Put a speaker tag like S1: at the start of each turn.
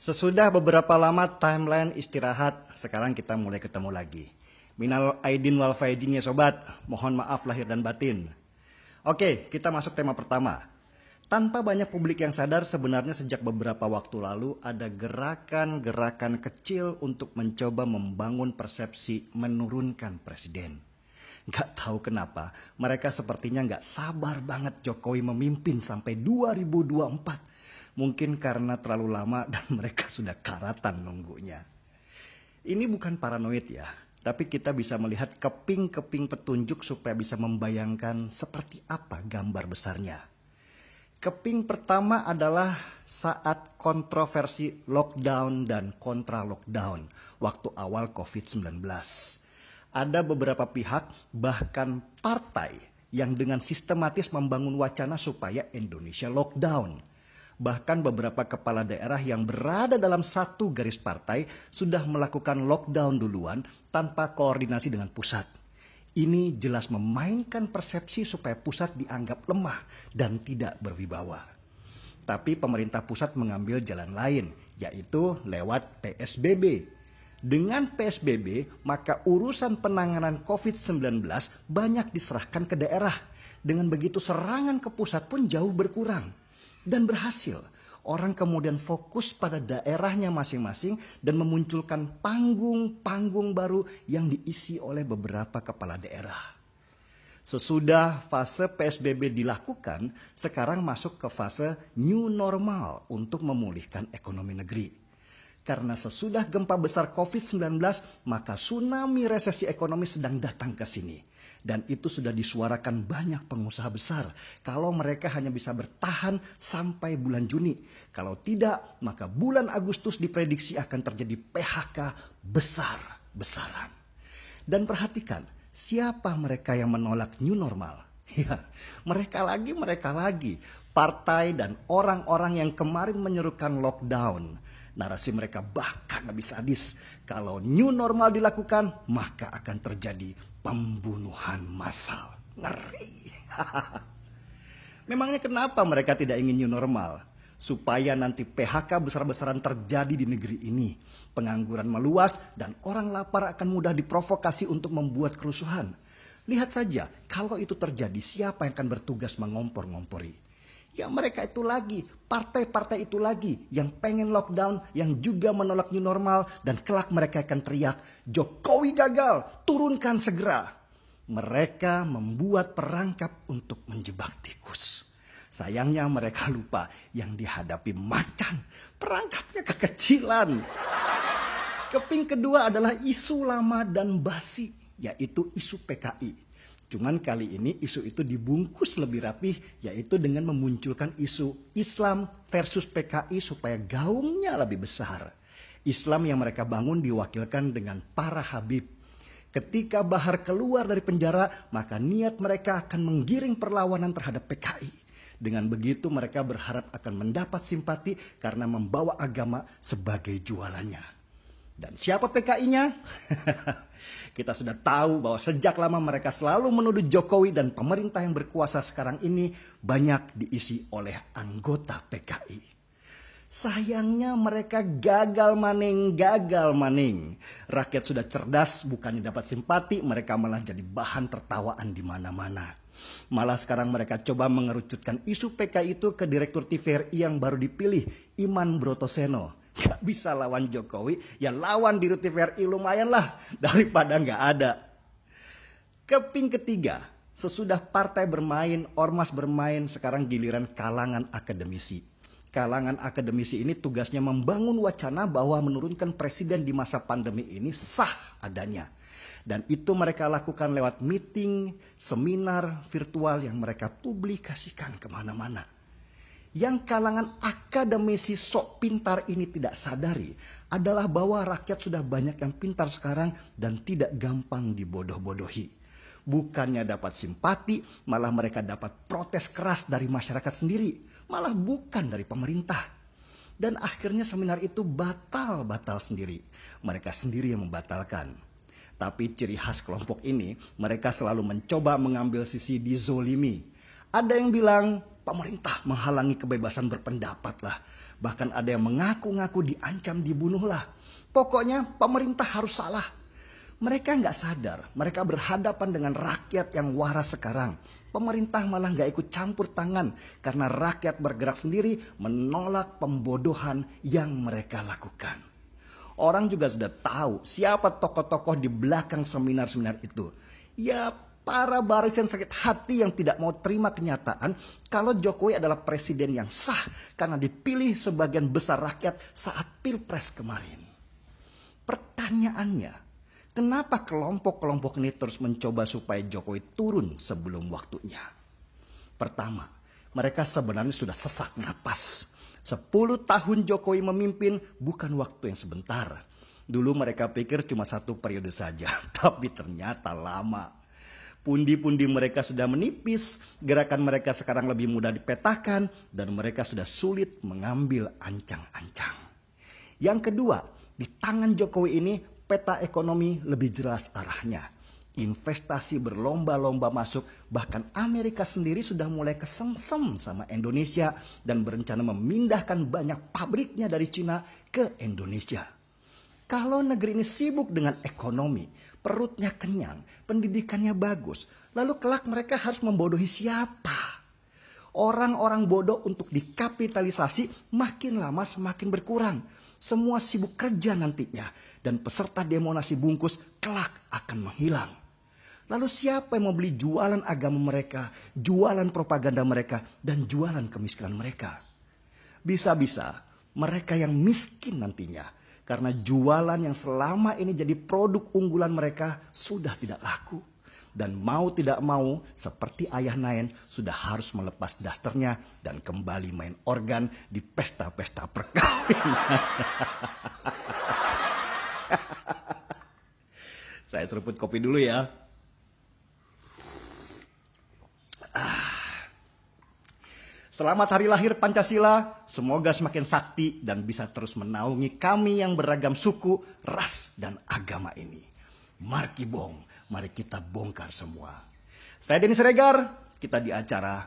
S1: Sesudah beberapa lama timeline istirahat, sekarang kita mulai ketemu lagi. Minal aidin wal faizin ya sobat, mohon maaf lahir dan batin. Oke, kita masuk tema pertama. Tanpa banyak publik yang sadar, sebenarnya sejak beberapa waktu lalu ada gerakan-gerakan kecil untuk mencoba membangun persepsi menurunkan presiden. Gak tahu kenapa, mereka sepertinya gak sabar banget Jokowi memimpin sampai 2024. Mungkin karena terlalu lama dan mereka sudah karatan nunggunya. Ini bukan paranoid ya, tapi kita bisa melihat keping-keping petunjuk supaya bisa membayangkan seperti apa gambar besarnya. Keping pertama adalah saat kontroversi lockdown dan kontra lockdown waktu awal COVID-19. Ada beberapa pihak, bahkan partai, yang dengan sistematis membangun wacana supaya Indonesia lockdown. Bahkan beberapa kepala daerah yang berada dalam satu garis partai sudah melakukan lockdown duluan tanpa koordinasi dengan pusat. Ini jelas memainkan persepsi supaya pusat dianggap lemah dan tidak berwibawa. Tapi pemerintah pusat mengambil jalan lain, yaitu lewat PSBB. Dengan PSBB, maka urusan penanganan COVID-19 banyak diserahkan ke daerah. Dengan begitu serangan ke pusat pun jauh berkurang. Dan berhasil, orang kemudian fokus pada daerahnya masing-masing dan memunculkan panggung-panggung baru yang diisi oleh beberapa kepala daerah. Sesudah fase PSBB dilakukan, sekarang masuk ke fase new normal untuk memulihkan ekonomi negeri. Karena sesudah gempa besar COVID-19, maka tsunami resesi ekonomi sedang datang ke sini. Dan itu sudah disuarakan banyak pengusaha besar. Kalau mereka hanya bisa bertahan sampai bulan Juni. Kalau tidak, maka bulan Agustus diprediksi akan terjadi PHK besar-besaran. Dan perhatikan, siapa mereka yang menolak new normal? Ya, mereka lagi. Partai dan orang-orang yang kemarin menyerukan lockdown. Narasi mereka bahkan habis sadis. Kalau new normal dilakukan, maka akan terjadi pembunuhan massal. Ngeri. Memangnya kenapa mereka tidak ingin new normal? Supaya nanti PHK besar-besaran terjadi di negeri ini. Pengangguran meluas dan orang lapar akan mudah diprovokasi untuk membuat kerusuhan. Lihat saja, kalau itu terjadi, siapa yang akan bertugas mengompor-ngompori? Ya mereka itu lagi, partai-partai itu lagi yang pengen lockdown, yang juga menolak new normal, dan kelak mereka akan teriak, Jokowi gagal, turunkan segera. Mereka membuat perangkap untuk menjebak tikus. Sayangnya mereka lupa yang dihadapi macan, perangkapnya kekecilan. Keping kedua adalah isu lama dan basi, yaitu isu PKI. Cuman kali ini isu itu dibungkus lebih rapih, yaitu dengan memunculkan isu Islam versus PKI supaya gaungnya lebih besar. Islam yang mereka bangun diwakilkan dengan para Habib. Ketika Bahar keluar dari penjara, maka niat mereka akan menggiring perlawanan terhadap PKI. Dengan begitu mereka berharap akan mendapat simpati karena membawa agama sebagai jualannya. Dan siapa PKI-nya? Kita sudah tahu bahwa sejak lama mereka selalu menuduh Jokowi dan pemerintah yang berkuasa sekarang ini banyak diisi oleh anggota PKI. Sayangnya mereka gagal maning. Rakyat sudah cerdas, bukannya dapat simpati, mereka malah jadi bahan tertawaan di mana-mana. Malah sekarang mereka coba mengerucutkan isu PKI itu ke Direktur TVRI yang baru dipilih, Iman Brotoseno. Gak bisa lawan Jokowi, ya lawan di TVRI lumayan lah daripada gak ada. Keping ketiga, sesudah partai bermain, ormas bermain, sekarang giliran kalangan akademisi. Kalangan akademisi ini tugasnya membangun wacana bahwa menurunkan presiden di masa pandemi ini sah adanya. Dan itu mereka lakukan lewat meeting, seminar virtual yang mereka publikasikan kemana-mana. Yang kalangan akademisi sok pintar ini tidak sadari adalah bahwa rakyat sudah banyak yang pintar sekarang dan tidak gampang dibodoh-bodohi. Bukannya dapat simpati, malah mereka dapat protes keras dari masyarakat sendiri, malah bukan dari pemerintah. Dan akhirnya seminar itu batal sendiri. Mereka sendiri yang membatalkan. Tapi ciri khas kelompok ini, mereka selalu mencoba mengambil sisi dizolimi. Ada yang bilang pemerintah menghalangi kebebasan berpendapat lah. Bahkan ada yang mengaku-ngaku diancam dibunuhlah. Pokoknya pemerintah harus salah. Mereka nggak sadar, mereka berhadapan dengan rakyat yang waras sekarang. Pemerintah malah nggak ikut campur tangan karena rakyat bergerak sendiri menolak pembodohan yang mereka lakukan. Orang juga sudah tahu siapa tokoh-tokoh di belakang seminar-seminar itu. Ya, para barisan sakit hati yang tidak mau terima kenyataan kalau Jokowi adalah presiden yang sah karena dipilih sebagian besar rakyat saat Pilpres kemarin. Pertanyaannya, kenapa kelompok-kelompok ini terus mencoba supaya Jokowi turun sebelum waktunya? Pertama, mereka sebenarnya sudah sesak napas. 10 tahun Jokowi memimpin bukan waktu yang sebentar. Dulu mereka pikir cuma 1 periode saja, tapi ternyata lama. Pundi-pundi mereka sudah menipis, gerakan mereka sekarang lebih mudah dipetakan, dan mereka sudah sulit mengambil ancang-ancang. Yang kedua, di tangan Jokowi ini peta ekonomi lebih jelas arahnya. Investasi berlomba-lomba masuk, bahkan Amerika sendiri sudah mulai kesengsem sama Indonesia dan berencana memindahkan banyak pabriknya dari Cina ke Indonesia. Kalau negeri ini sibuk dengan ekonomi, perutnya kenyang, pendidikannya bagus, lalu kelak mereka harus membodohi siapa? Orang-orang bodoh untuk dikapitalisasi makin lama semakin berkurang. Semua sibuk kerja nantinya dan peserta demo nasi bungkus kelak akan menghilang. Lalu siapa yang mau beli jualan agama mereka, jualan propaganda mereka, dan jualan kemiskinan mereka? Bisa-bisa mereka yang miskin nantinya karena jualan yang selama ini jadi produk unggulan mereka sudah tidak laku. Dan mau tidak mau, seperti Ayah Naen sudah harus melepas dasternya dan kembali main organ di pesta-pesta perkawinan. Saya seruput kopi dulu ya. Selamat hari lahir Pancasila, semoga semakin sakti dan bisa terus menaungi kami yang beragam suku, ras, dan agama ini. Markibong, mari kita bongkar semua. Saya Denny Siregar, kita di acara